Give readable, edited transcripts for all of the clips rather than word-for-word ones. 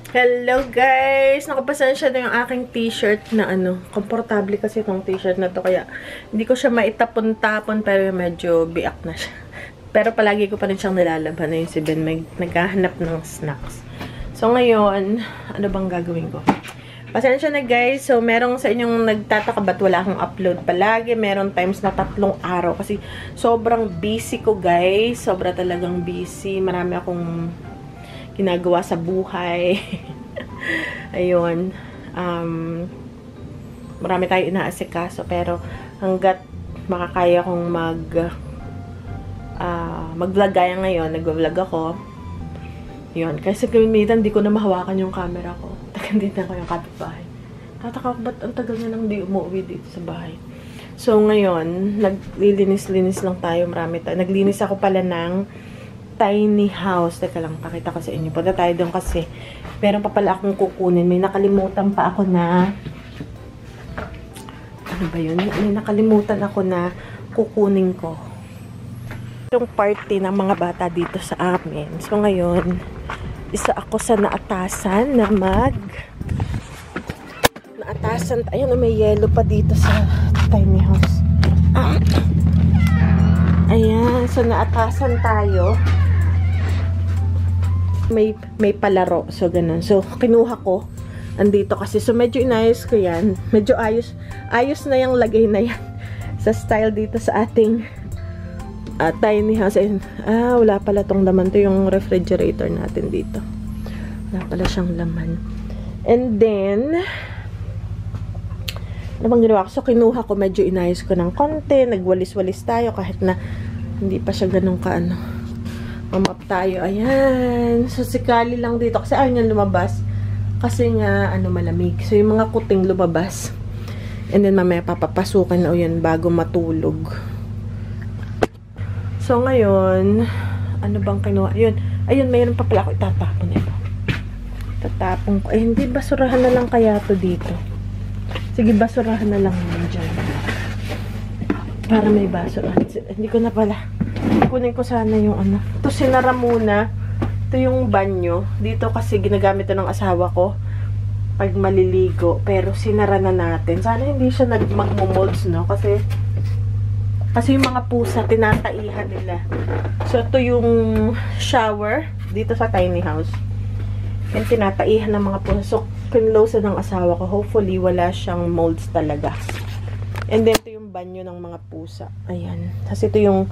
Hello guys! Nakapasensya na yung aking t-shirt na komportable kasi itong t-shirt na to kaya hindi ko siya maitapon-tapon pero medyo biak na siya. Pero palagi ko pa rin siyang nilalaban na yung si Ben naghahanap ng snacks. So ngayon, ano bang gagawin ko? Pasensya na guys. So merong sa inyong nagtataka ba't wala akong upload palagi. Meron times na 3 araw kasi sobrang busy ko guys. Sobra talagang busy. Marami akong ginagawa sa buhay. Ayun. Marami tayo inaasikaso pero hanggat makakaya kong mag-vlog gaya ngayon, nag-vlog ako. Yun. Kasi gamitan, di ko na mahawakan yung camera ko. Taganditan ko yung kapitbahay. Tataka ko, ba't ang tagal na lang di umuwi dito sa bahay? So, ngayon, naglilinis-linis lang tayo. Marami tayo. Naglinis ako pala ng tiny house. Teka lang, pakita ko sa inyo. Punta tayo doon kasi meron pa pala akong kukunin. May nakalimutan pa ako na ano ba yun? May nakalimutan ako na kukunin ko. Yung party ng mga bata dito sa amin. So ngayon, isa ako sa naatasan na naatasan. Ayun, may yellow pa dito sa tiny house. Ayan, so naatasan tayo. May palaro. So, ganun. So, kinuha ko. Andito kasi. So, medyo inayos ko yan. Medyo ayos na yung lagay na yan. Sa style dito sa ating tiny house. And, wala pala tong laman. To yung refrigerator natin dito. Wala pala siyang laman. And then, ano bang ginawa ko? So, kinuha ko. Medyo inayos ko ng konti. Nagwalis-walis tayo kahit na hindi pa siya ganun mamap tayo. Ayan. So, sikali lang dito. Kasi ayaw niya lumabas. Kasi nga, malamig. So, yung mga kuting lumabas. And then, mamaya papapasukan na yun bago matulog. So, ngayon, ano bang kinuha? Ayun, mayroon pa pala ako itatapon ito. Tatapon ko. Hindi, basurahan na lang kaya to dito. Sige, basurahan na lang naman dyan. Para may basurahan. Hindi ko na pala. Kunin ko sana yung Ito, sinara muna. Ito yung banyo. Dito kasi ginagamit ito ng asawa ko pag maliligo. Pero sinara na natin. Sana hindi siya magmumolds, no? Kasi yung mga pusa, tinataihan nila. So, ito yung shower dito sa tiny house. And tinataihan ng mga pusa. So, pinlosan ng asawa ko. Hopefully, wala siyang molds talaga. And then, ito yung banyo ng mga pusa. Ayan. Kasi ito yung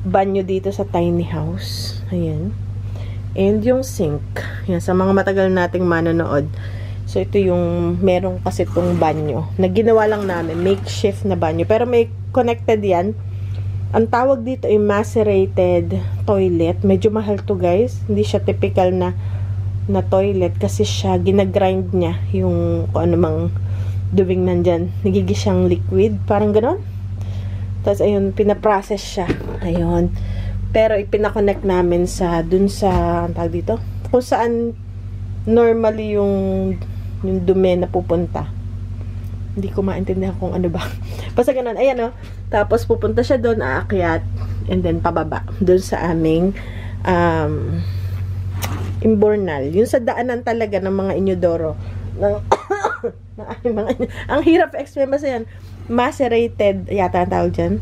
banyo dito sa tiny house. Ayan. And yung sink. Ayan. Sa mga matagal nating manonood. So, ito yung meron kasi itong banyo. Naginawa lang namin. Makeshift na banyo. Pero may connected yan. Ang tawag dito ay macerated toilet. Medyo mahal to guys. Hindi siya typical na toilet. Kasi siya, ginagrind niya yung kung anumang duwing nandyan. Nagigis siyang liquid. Parang ganon. Tapos, ayun, pinaprocess siya. Ayun. Pero, ipinaconnect namin dun sa, ang tawag dito? Kung saan, normally yung dumi na pupunta. Hindi ko maintindihan kung ano ba. Basta ganun. Ayan, Tapos, pupunta siya dun, aakyat. And then, pababa. Dun sa aming, imbornal. Yung sa daanan talaga ng mga inyodoro. Ang hirap explain basta yan. Macerated, yata ang tawag dyan,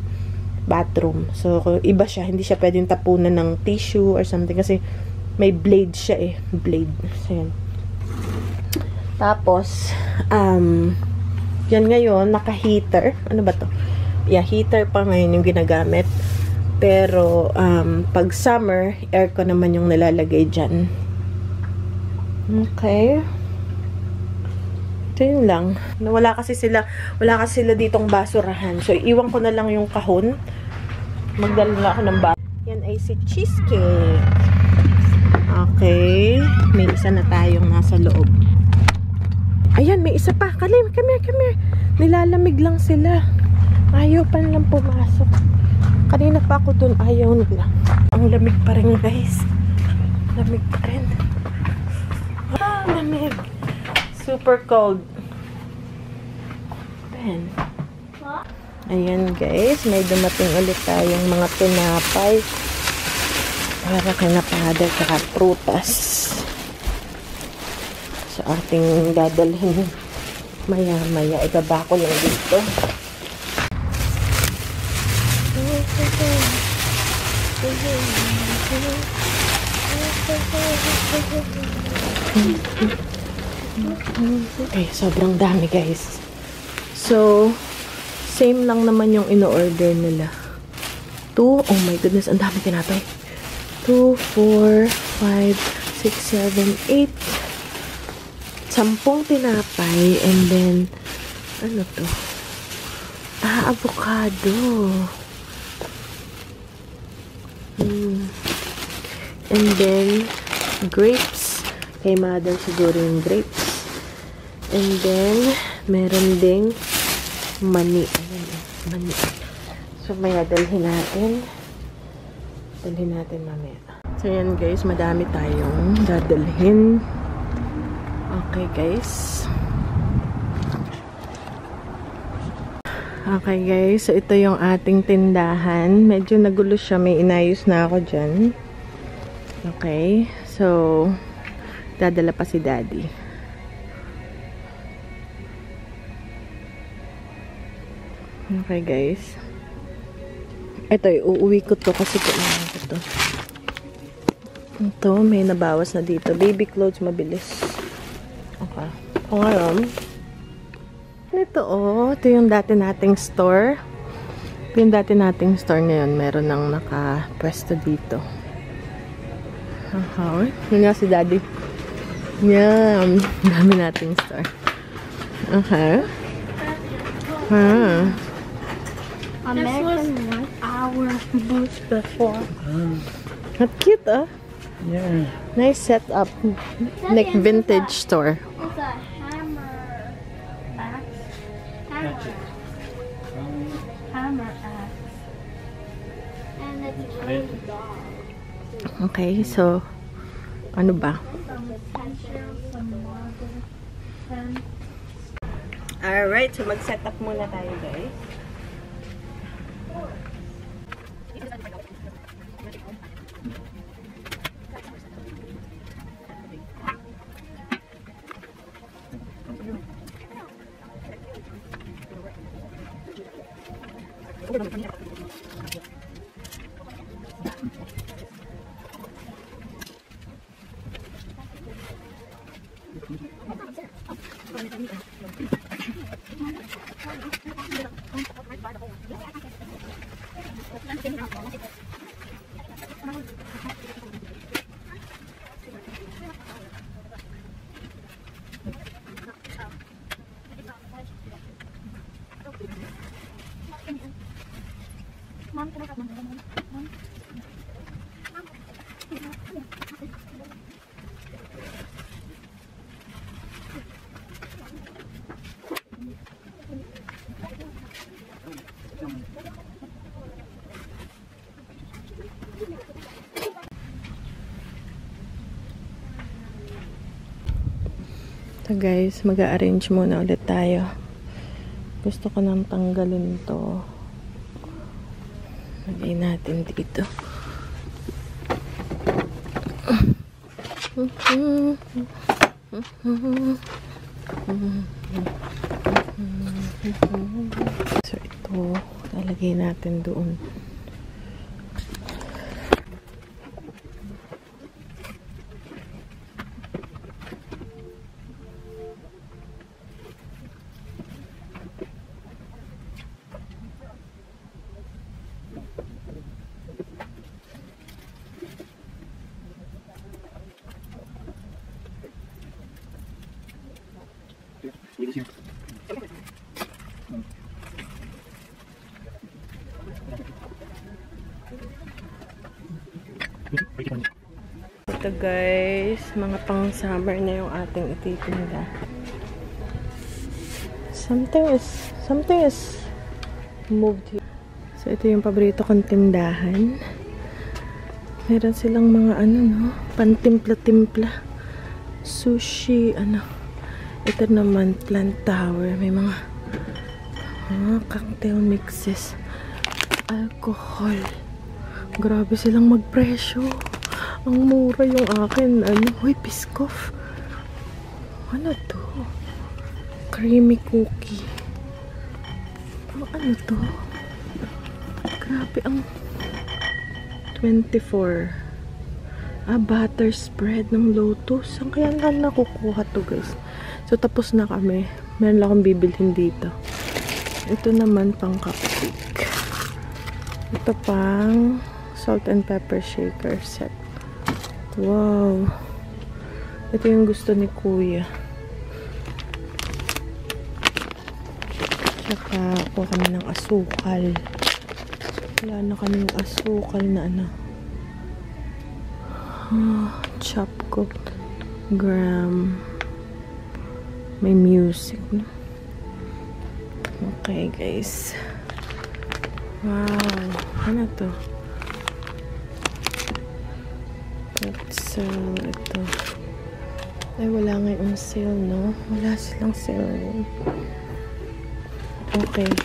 bathroom. So, iba siya. Hindi siya pwedeng tapunan ng tissue or something. Kasi, may blade siya eh. Blade. So, yan. Tapos, yan ngayon, naka-heater. Ano ba to? Yeah, heater pa ngayon yung ginagamit. Pero, pag summer, aircon naman yung nilalagay dyan. Okay. Ito yun lang. Wala kasi sila ditong basurahan. So, iwan ko na lang yung kahon. Magdala na ako ng yan ay si cheesecake. Okay. May isa na tayong nasa loob. Ayan, may isa pa. Kalim, come here. Nilalamig lang sila. Ayaw pa nilang pumasok. Kanina pa ako dun. Ayaw nila. Ang lamig pa rin, guys. Lamig pa rin. Lamig. Super cold. Ben. Ayan guys, may dumating ulit tayong mga tinapay. Para kay na father kaka prutas. sa ating dadalhin maya-maya. Ibaba ko lang dito. Okay, sobrang dami guys. So, same lang naman yung ino-order nila. 2, oh my goodness, ang dami tinapay. 2, 4, 5, 6, 7, 8. 10 tinapay. And then, ano to? Avocado. And then, grapes. Kay mother siguro yung grapes. And then, meron ding mani. Ayan, mani. So, maya dalhin natin. Dalhin natin mamaya. So, yan guys. Madami tayong dadalhin. Okay guys. Okay guys. So, ito yung ating tindahan. Medyo nagulo siya. May inayos na ako dyan. Okay. So, dadala pa si daddy. Okay guys. Ito, uuwi ko to kasi kailangan ko to. Ito, may nabawas na dito. Baby clothes, mabilis. Okay. O ngayon, ito ito yung dati nating store. Ito yung dati nating store ngayon. Meron nang nakapwesto dito. Yun nga si daddy. Yan. Dami nating store. Okay. American was our booth before. Not cute, Yeah. Nice setup. Like vintage store. It's a hammer axe. Hammer axe. And it's really dark. Okay, so ano ba? Some pencils, some marble pen. Alright, so mag-setup muna tayo, guys. So guys, mag-a-arrange muna ulit tayo. Gusto ko nang tanggalin to. Lagay natin dito. So ito, lalagay natin doon. Ito guys, mga pang summer na yung ating ititinda. Something is moved here. So ito yung paborito kong tindahan. Meron silang mga ano no, pantimpla-timpla. Sushi, ano. Ito naman plant tower, may mga cocktail mixes. Alcohol. Grabe silang magpresyo. Ang mura yung akin. Ano? Hoy, Piskoff. Ano to? Creamy cookie. Ano to? Grabe ang 24. Butter spread ng Lotus. Saan kaya nga nakukuha to, guys? So, tapos na kami. Meron lang akong bibilhin dito. Ito naman pang cupcake. Ito pang salt and pepper shaker set. Wow. Ito yung gusto ni Kuya. Tsaka kuha kami ng asukal. Wala na kaming asukal na ano. Chop cooked gram. May music, no? Okay, guys. Wow. Ano to? Pretzel. Ito. Ay, wala ngayong sale, no? Wala silang sale. Okay.